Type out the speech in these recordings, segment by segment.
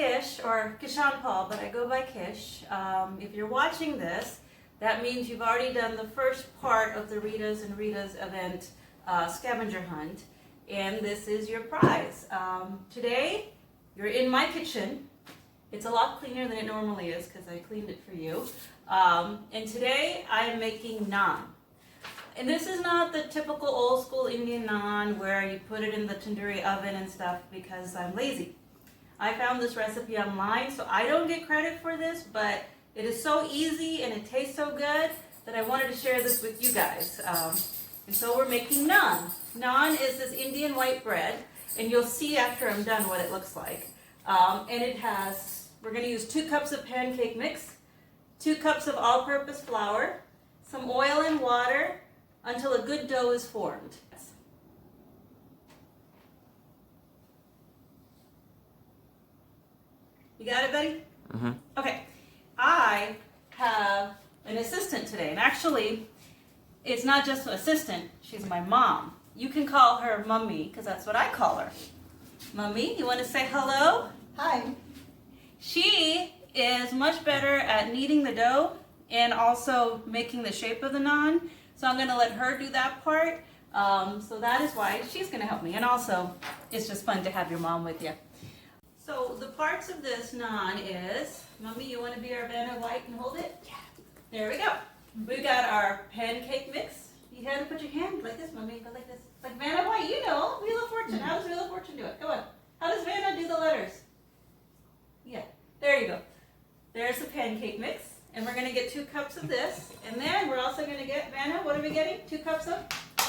Kish, or Kishan Paul, but I go by Kish. If you're watching this, that means you've already done the first part of the Rita's and Rita's event scavenger hunt, and this is your prize. Today, you're in my kitchen. It's a lot cleaner than it normally is because I cleaned it for you. And today, I am making naan. And this is not the typical old school Indian naan where you put it in the tandoori oven and stuff because I'm lazy. I found this recipe online, so I don't get credit for this, but it is so easy and it tastes so good that I wanted to share this with you guys. And so we're making naan. Naan is this Indian white bread, and you'll see after I'm done what it looks like. And it has, we're going to use 2 cups of pancake mix, 2 cups of all-purpose flour, some oil and water, until a good dough is formed. You got it, buddy? Mm-hmm. Okay. I have an assistant today, and actually, it's not just an assistant, she's my mom. You can call her Mummy, because that's what I call her. Mummy, you want to say hello? Hi. She is much better at kneading the dough and also making the shape of the naan. So I'm going to let her do that part. So that is why she's going to help me. And also, it's just fun to have your mom with you. So the parts of this naan is, Mummy, you want to be our Vanna White and hold it? Yeah. There we go. We got our pancake mix. You had to put your hand like this, Mummy. Go like this. Like Vanna White, you know. Wheel of Fortune. How does Wheel of Fortune do it? Go on. How does Vanna do the letters? Yeah. There you go. There's the pancake mix. And we're going to get 2 cups of this. And then we're also going to get, Vanna, what are we getting? 2 cups of?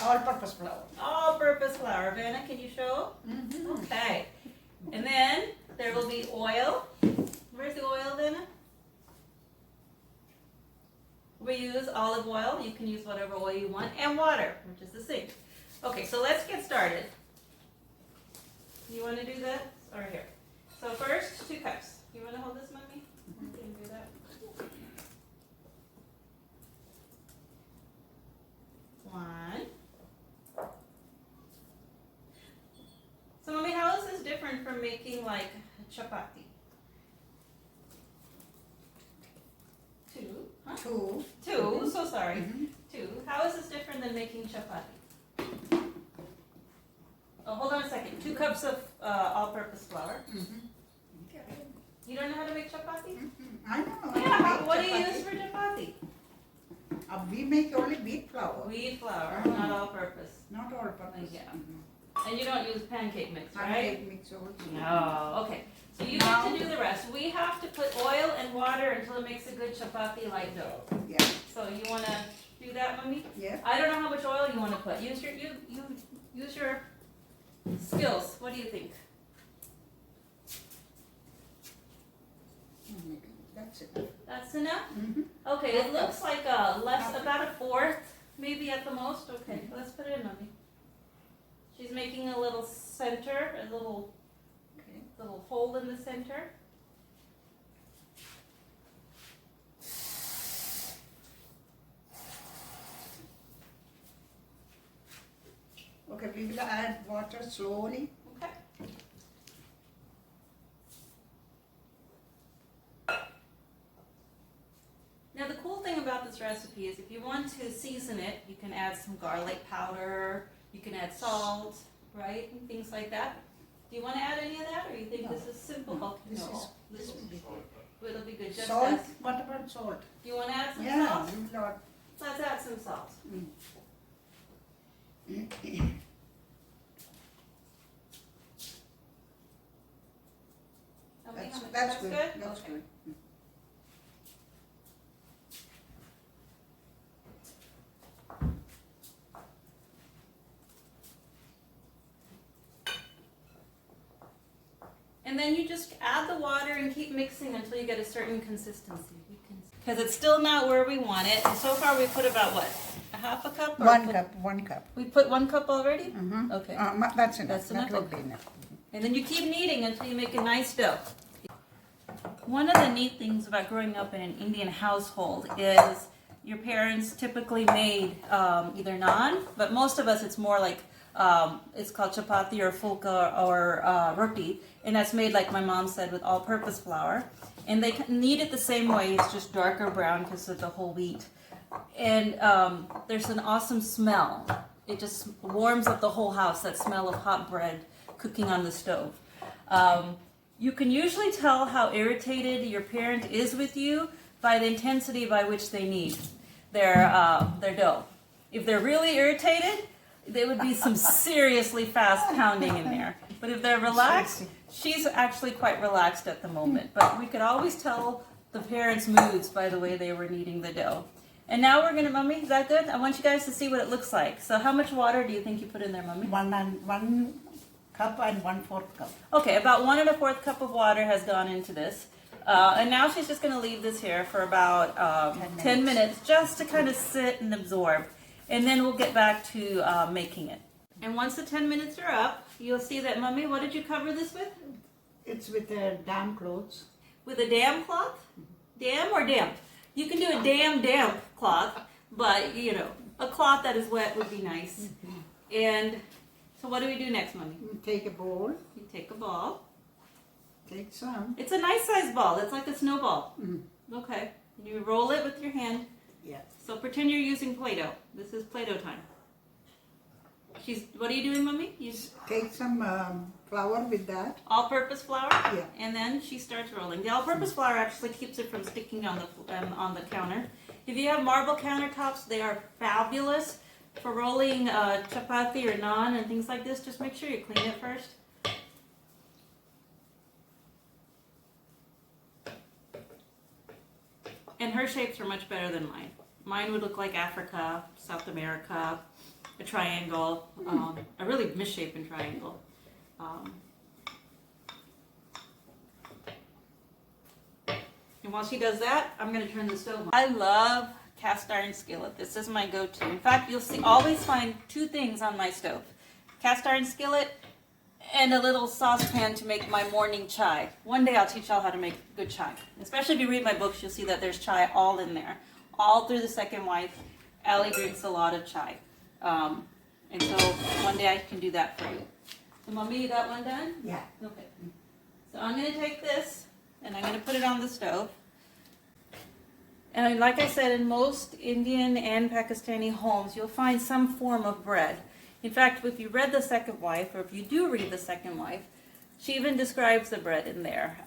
All-purpose flour. All-purpose flour. Vanna, can you show? Mm-hmm. Okay. And then there will be oil. Where's the oil, Vanna? We use olive oil. You can use whatever oil you want. And water, which is the same. Okay, so let's get started. You want to do that? Or here. So first, 2 cups. You want to hold this, Mummy? You can do that. 1. So, Mummy, how is this different from making like chapati? 2. Huh? 2. 2. So sorry. Mm-hmm. 2. How is this different than making chapati? Oh, hold on a second. 2 cups of all-purpose flour. Mm-hmm. You don't know how to make chapati? I know. Yeah. What do you use for chapati? We make only wheat flour. Wheat flour, Oh. not all-purpose. Not all-purpose. Yeah. Mm-hmm. And you don't use pancake mix, right? Pancake mix also. No. Okay. So you get to do the rest. We have to put oil and water until it makes a good chapati like dough. Yeah. So you want to do that, Mummy? Yeah. I don't know how much oil you want to put. Use your use your skills. What do you think? That's enough. That's enough? Mm-hmm. Okay, it looks like about a 1/4, maybe at the most. Okay, let's put it in, Mummy. She's making a little center, a little hole in the center. Okay, we will add water slowly. Okay. Now the cool thing about this recipe is if you want to season it, you can add some garlic powder, you can add salt, right, and things like that. Do you want to add any of that, or you think No. this is simple? No, Okay, this no. will be good. It'll be good. Just Salt? as, What about salt? do you want to add some Yeah, salt? we will add. Let's add some salt. Okay, That's good. good? That's Okay. good. And then you just add the water and keep mixing until you get a certain consistency. Because it's still not where we want it. And so far we put about what? A 1/2 cup? Or 1 cup. We put 1 cup already? Mm-hmm. Okay. That's enough. That's enough? That will Okay. be enough. And then you keep kneading until you make a nice dough. One of the neat things about growing up in an Indian household is your parents typically made either naan, but most of us it's more like It's called chapati or fulka or roti, and that's made, like my mom said, with all-purpose flour. And they knead it the same way. It's just darker brown because of the whole wheat. And there's an awesome smell. It just warms up the whole house, that smell of hot bread cooking on the stove. You can usually tell how irritated your parent is with you by the intensity by which they knead their dough. If they're really irritated, there would be some seriously fast pounding in there. But if they're relaxed, she's actually quite relaxed at the moment. But we could always tell the parents' moods by the way they were kneading the dough. And now we're gonna, Mummy, is that good? I want you guys to see what it looks like. So how much water do you think you put in there, Mummy? 1 cup and 1/4 cup. Okay, about 1 1/4 cup of water has gone into this. And now she's just gonna leave this here for about 10 minutes just to kind of sit and absorb. And then we'll get back to making it. And once the 10 minutes are up, you'll see that, Mummy, what did you cover this with? It's with damp clothes. With a damp cloth? Damp or damp? You can do a damp cloth, but you know, a cloth that is wet would be nice. And so what do we do next, Mummy? You take a bowl. You take a ball. Take some. It's a nice sized ball. It's like a snowball. Mm. Okay. You roll it with your hand. Yeah. So pretend you're using Play-Doh. This is Play-Doh time. What are you doing, Mummy? You Take some flour with that. all-purpose flour. Yeah. And then she starts rolling. The all-purpose flour actually keeps it from sticking on the counter. If you have marble countertops, they are fabulous for rolling chapati or naan and things like this. Just make sure you clean it first. And her shapes are much better than mine. Mine would look like Africa, South America, a triangle, a really misshapen triangle. And while she does that, I'm going to turn the stove on. I love cast iron skillet. This is my go-to. In fact, you'll always find 2 things on my stove. Cast iron skillet and a little saucepan to make my morning chai. One day I'll teach y'all how to make good chai. Especially if you read my books, you'll see that there's chai all in there. All through the second wife, Allie drinks a lot of chai. And so one day I can do that for you. So Mommy, you got one done? Yeah. Okay. So I'm going to take this and I'm going to put it on the stove. And like I said, in most Indian and Pakistani homes, you'll find some form of bread. In fact, if you read The Second Wife, or if you do read The Second Wife, she even describes the bread in there.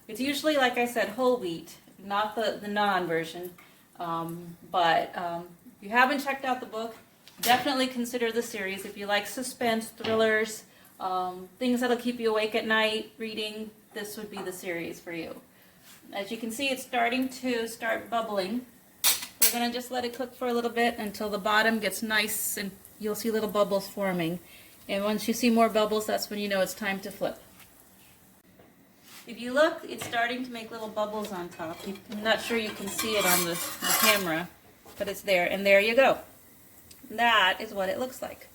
It's usually, like I said, whole wheat, not the naan version. But if you haven't checked out the book, definitely consider the series. If you like suspense, thrillers, things that'll keep you awake at night, reading, this would be the series for you. As you can see, it's starting to bubbling. We're going to just let it cook for a little bit until the bottom gets nice and you'll see little bubbles forming. And once you see more bubbles, that's when you know it's time to flip. If you look, it's starting to make little bubbles on top. I'm not sure you can see it on the camera, but it's there. And there you go. That is what it looks like.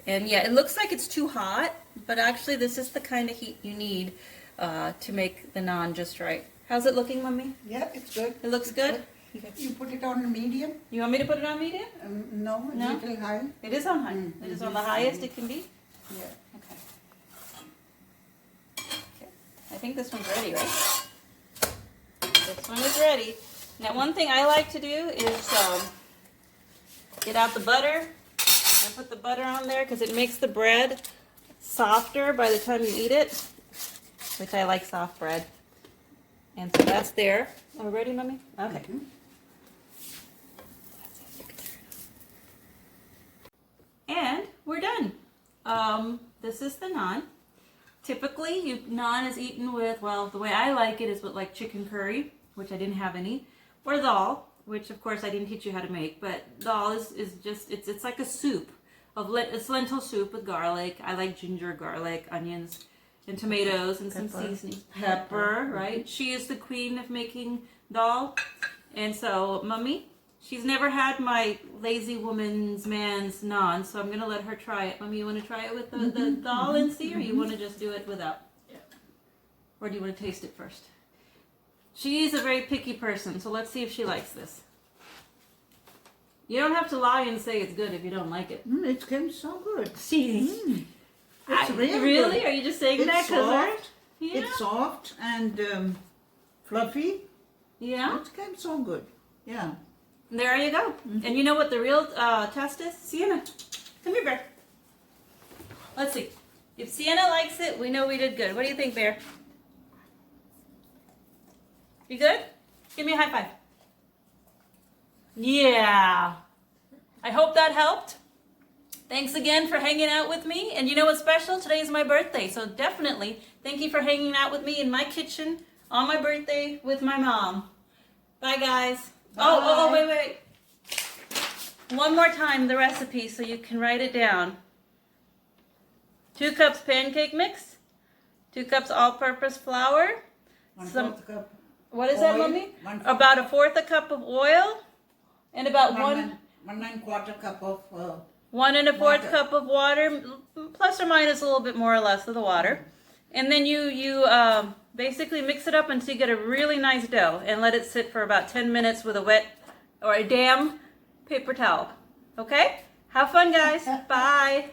And yeah, it looks like it's too hot, but actually this is the kind of heat you need to make the naan just right. How's it looking, Mummy? Yeah, it's good. It looks good? Okay. You put it on medium? You want me to put it on medium? No, a little high. It is on high. It is on the highest it can be? Yeah. Okay. Okay. I think this one's ready, right? This one is ready. Now, one thing I like to do is get out the butter. I put the butter on there because it makes the bread softer by the time you eat it, which I like soft bread. And so that's there. Are we ready, Mummy? Okay. And we're done. This is the naan. Typically, naan is eaten with, well, the way I like it is with like chicken curry, which I didn't have any, or dal, which of course I didn't teach you how to make, but dal is just, it's like a soup. It's lentil soup with garlic. I like ginger, garlic, onions, and tomatoes, and some seasoning. Pepper, right? She is the queen of making dal. And so, Mummy, she's never had my lazy woman's man's naan, so I'm going to let her try it. Mummy, you want to try it with the dal and see, or you want to just do it without? Yeah. Or do you want to taste it first? She's a very picky person, so let's see if she likes this. You don't have to lie and say it's good if you don't like it. It came so good. See, It's really really? good. Are you just saying It's that because soft. yeah, It's soft and fluffy. yeah. It came so good. Yeah. There you go. And you know what the real test is? Sienna, come here, Bear. Let's see. If Sienna likes it, we know we did good. What do you think, Bear? You good? Give me a high five. Yeah. I hope that helped. Thanks again for hanging out with me. And you know what's special? Today is my birthday. So definitely thank you for hanging out with me in my kitchen on my birthday with my mom. Bye, guys. Oh, wait. One more time, the recipe so you can write it down. 2 cups pancake mix. 2 cups all-purpose flour. 1/4 cup. What is that, Oil, Mommy? 1/4 About 1/4 cup of oil. And about 1 1¼ cup of 1 1/4 water. cup of water, plus or minus a little bit more or less of the water. And then you basically mix it up until you get a really nice dough and let it sit for about 10 minutes with a wet or a damp paper towel. Okay? Have fun, guys. Bye.